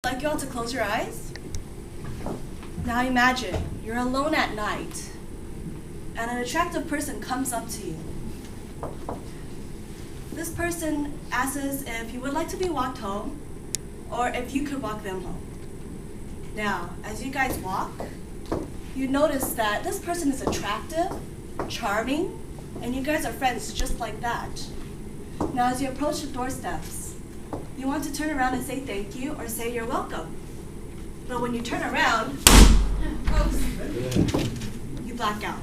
I'd like you all to close your eyes. Now imagine you're alone at night and an attractive person comes up to you. This person asks if you would like to be walked home or if you could walk them home. Now, as you guys walk, you notice that this person is attractive, charming, and you guys are friends just like that. Now, as you approach the doorsteps, you want to turn around and say thank you or say you're welcome. But when you turn around, you black out.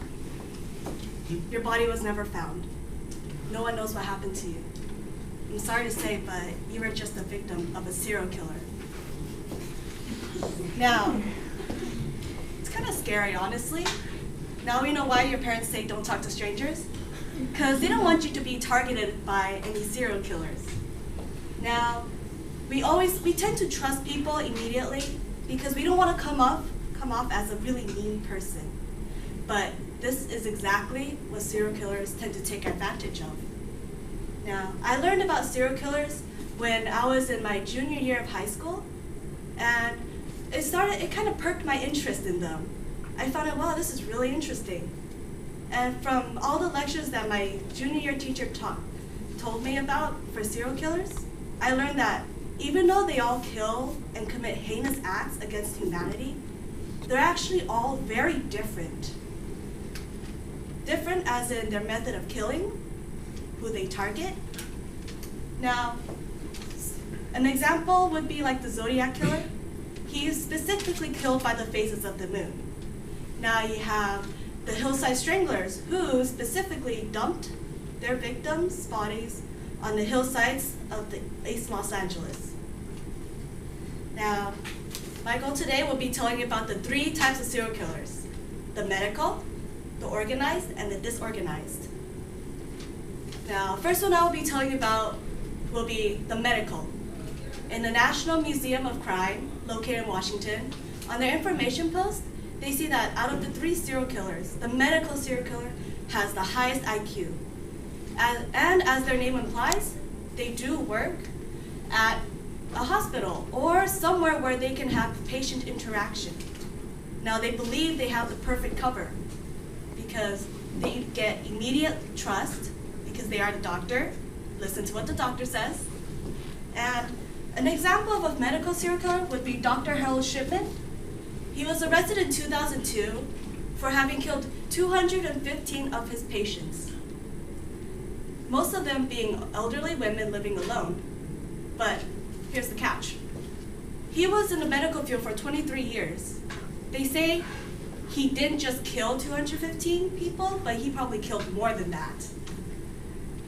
Your body was never found. No one knows what happened to you. I'm sorry to say, but you were just a victim of a serial killer. Now, it's kind of scary, honestly. Now we know why your parents say don't talk to strangers. Because they don't want you to be targeted by any serial killers. Now, we tend to trust people immediately because we don't want to come off as a really mean person. But this is exactly what serial killers tend to take advantage of. Now, I learned about serial killers when I was in my junior year of high school, and it kind of perked my interest in them. I found out, wow, this is really interesting. And from all the lectures that my junior year teacher told me about for serial killers, I learned that even though they all kill and commit heinous acts against humanity, they're actually all very different. Different as in their method of killing, who they target. Now, an example would be like the Zodiac Killer. He is specifically killed by the phases of the moon. Now you have the Hillside Stranglers, who specifically dumped their victims' bodies on the hillsides of the East Los Angeles. Now, my goal today will be telling you about the 3 types of serial killers: the medical, the organized, and the disorganized. Now, first one I will be telling you about will be the medical. In the National Museum of Crime, located in Washington, on their information post, they see that out of the 3 serial killers, the medical serial killer has the highest IQ. And as their name implies, they do work at a hospital or somewhere where they can have patient interaction. Now, they believe they have the perfect cover because they get immediate trust because they are the doctor, listen to what the doctor says. And an example of a medical serial killer would be Dr. Harold Shipman. He was arrested in 2002 for having killed 215 of his patients, most of them being elderly women living alone. But here's the catch. He was in the medical field for 23 years. They say he didn't just kill 215 people, but he probably killed more than that.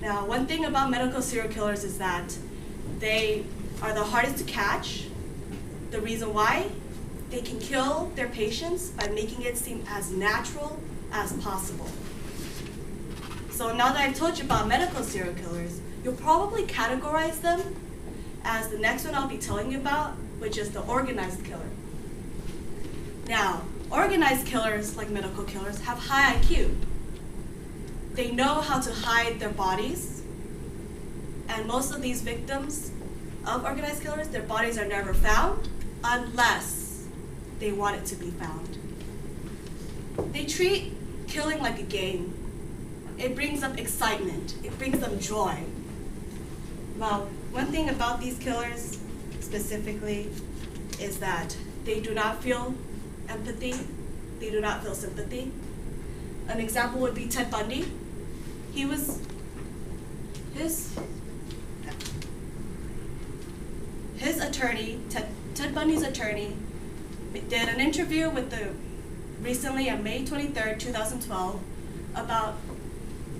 Now, one thing about medical serial killers is that they are the hardest to catch. The reason why? They can kill their patients by making it seem as natural as possible. So now that I've told you about medical serial killers, you'll probably categorize them as the next one I'll be telling you about, which is the organized killer. Now, organized killers, like medical killers, have high IQ. They know how to hide their bodies, and most of these victims of organized killers, their bodies are never found unless they want it to be found. They treat killing like a game. It brings up excitement. It brings them joy. Well, one thing about these killers specifically is that they do not feel empathy. They do not feel sympathy. An example would be Ted Bundy. His attorney, Ted Bundy's attorney, did an interview with recently on May 23rd, 2012, about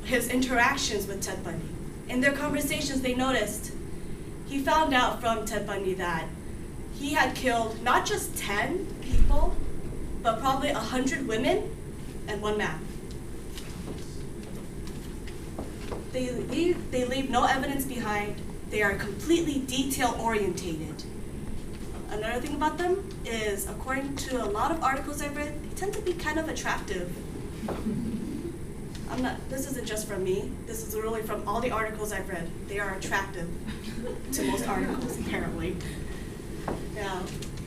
his interactions with Ted Bundy. In their conversations, they noticed he found out from Ted Bundy that he had killed not just 10 people, but probably 100 women and 1 man. They leave no evidence behind. They are completely detail-orientated. Another thing about them is, according to a lot of articles I've read, they tend to be kind of attractive. This isn't just from me. This is really from all the articles I've read. They are attractive to most articles, apparently. Now,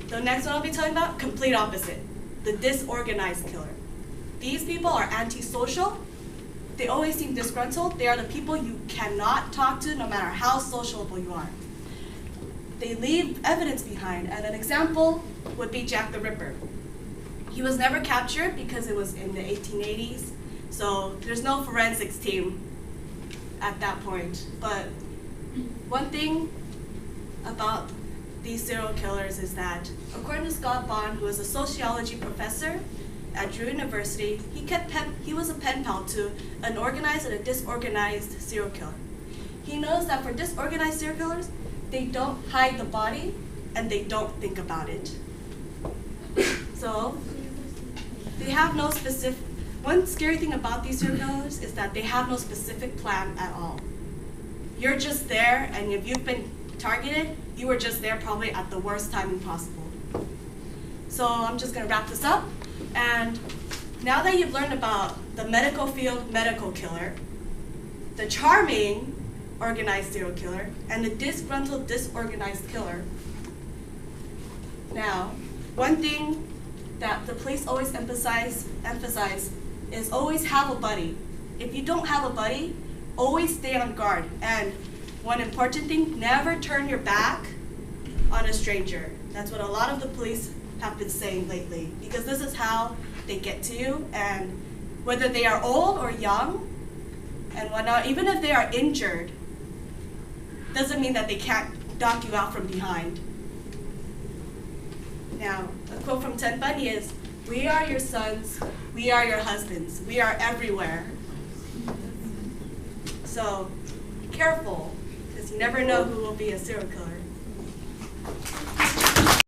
the next one I'll be talking about, complete opposite, the disorganized killer. These people are antisocial. They always seem disgruntled. They are the people you cannot talk to no matter how sociable you are. They leave evidence behind, and an example would be Jack the Ripper. He was never captured because it was in the 1880s, so there's no forensics team at that point. But one thing about these serial killers is that, according to Scott Bond, who was a sociology professor at Drew University, he was a pen pal to an organized and a disorganized serial killer. He knows that for disorganized serial killers, they don't hide the body and they don't think about it. So they have no specific, one scary thing about these serial killers is that they have no specific plan at all. You're just there, and if you've been targeted, you were just there probably at the worst timing possible. So I'm just gonna wrap this up. And now that you've learned about the medical field medical killer, the charming organized serial killer, and the disgruntled disorganized killer, now, one thing that the police always emphasize is always have a buddy. If you don't have a buddy, always stay on guard. And one important thing, never turn your back on a stranger. That's what a lot of the police have been saying lately, because this is how they get to you, and whether they are old or young and whatnot, even if they are injured, doesn't mean that they can't knock you out from behind. Now, a quote from Ted Bundy is, "We are your sons, we are your husbands, we are everywhere." So, be careful, because you never know who will be a serial killer.